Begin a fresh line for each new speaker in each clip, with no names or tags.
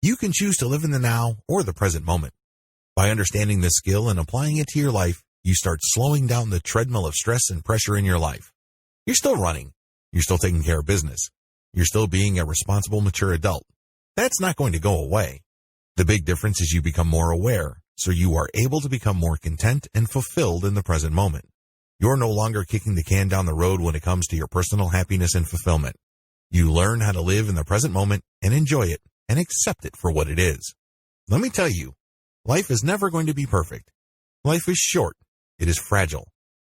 You can choose to live in the now or the present moment. By understanding this skill and applying it to your life, you start slowing down the treadmill of stress and pressure in your life. You're still running. You're still taking care of business. You're still being a responsible, mature adult. That's not going to go away. The big difference is you become more aware, so you are able to become more content and fulfilled in the present moment. You're no longer kicking the can down the road when it comes to your personal happiness and fulfillment. You learn how to live in the present moment and enjoy it and accept it for what it is. Let me tell you, life is never going to be perfect. Life is short. It is fragile.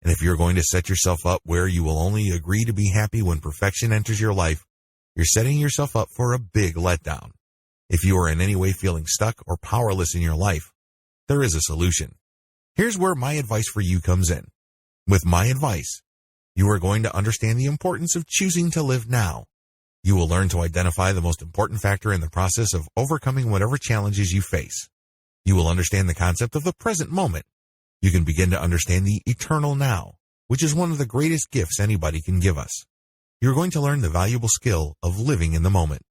And if you're going to set yourself up where you will only agree to be happy when perfection enters your life, you're setting yourself up for a big letdown. If you are in any way feeling stuck or powerless in your life, there is a solution. Here's where my advice for you comes in. With my advice, you are going to understand the importance of choosing to live now. You will learn to identify the most important factor in the process of overcoming whatever challenges you face. You will understand the concept of the present moment. You can begin to understand the eternal now, which is one of the greatest gifts anybody can give us. You're going to learn the valuable skill of living in the moment.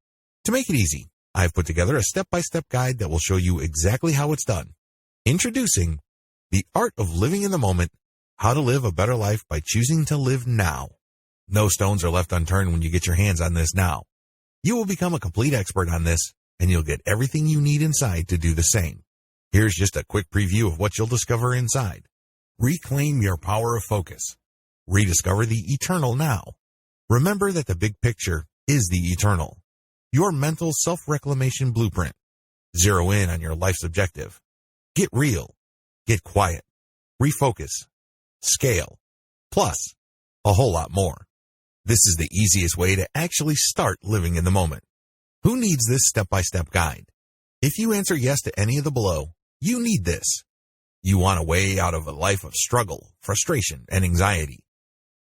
To make it easy, I've put together a step-by-step guide that will show you exactly how it's done. Introducing The Art of Living in the Moment, How to Live a Better Life by Choosing to Live Now. No stones are left unturned when you get your hands on this now. You will become a complete expert on this, and you'll get everything you need inside to do the same. Here's just a quick preview of what you'll discover inside. Reclaim your power of focus. Rediscover the eternal now. Remember that the big picture is the eternal. Your mental self-reclamation blueprint. Zero in on your life's objective. Get real. Get quiet. Refocus. Scale. Plus, a whole lot more. This is the easiest way to actually start living in the moment. Who needs this step-by-step guide? If you answer yes to any of the below, you need this. You want a way out of a life of struggle, frustration, and anxiety.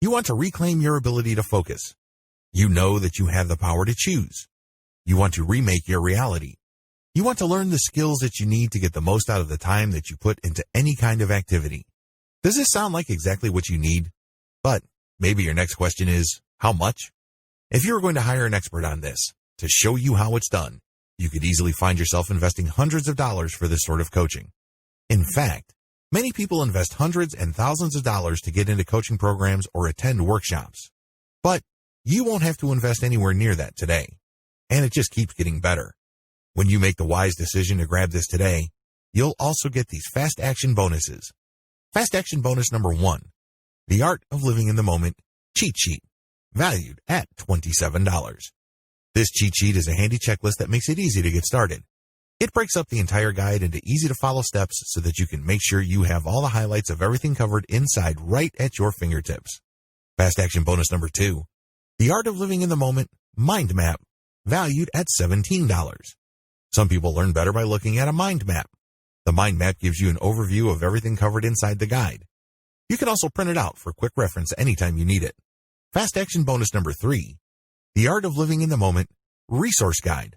You want to reclaim your ability to focus. You know that you have the power to choose. You want to remake your reality. You want to learn the skills that you need to get the most out of the time that you put into any kind of activity. Does this sound like exactly what you need? But maybe your next question is, how much? If you were going to hire an expert on this to show you how it's done, you could easily find yourself investing hundreds of dollars for this sort of coaching. In fact, many people invest hundreds and thousands of dollars to get into coaching programs or attend workshops. But you won't have to invest anywhere near that today. And it just keeps getting better. When you make the wise decision to grab this today, you'll also get these fast action bonuses. Fast action bonus number 1, The Art of Living in the Moment cheat sheet, valued at $27. This cheat sheet is a handy checklist that makes it easy to get started. It breaks up the entire guide into easy-to-follow steps so that you can make sure you have all the highlights of everything covered inside right at your fingertips. Fast action bonus number 2, The Art of Living in the Moment mind map, valued at $17. Some people learn better by looking at a mind map. The mind map gives you an overview of everything covered inside the guide. You can also print it out for quick reference anytime you need it. Fast action bonus number 3, The Art of Living in the Moment resource guide,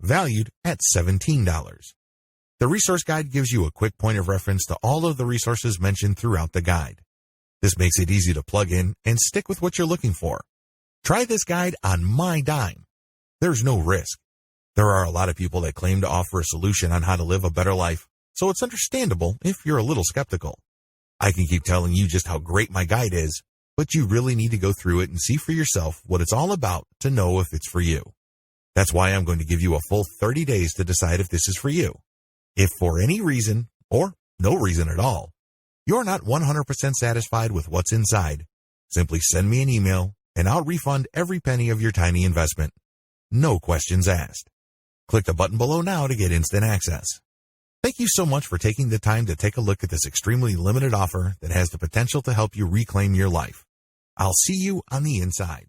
valued at $17. The resource guide gives you a quick point of reference to all of the resources mentioned throughout the guide. This makes it easy to plug in and stick with what you're looking for. Try this guide on my dime. There's no risk. There are a lot of people that claim to offer a solution on how to live a better life, so it's understandable if you're a little skeptical. I can keep telling you just how great my guide is, but you really need to go through it and see for yourself what it's all about to know if it's for you. That's why I'm going to give you a full 30 days to decide if this is for you. If for any reason, or no reason at all, you're not 100% satisfied with what's inside, simply send me an email and I'll refund every penny of your tiny investment. No questions asked. Click the button below now to get instant access. Thank you so much for taking the time to take a look at this extremely limited offer that has the potential to help you reclaim your life. I'll see you on the inside.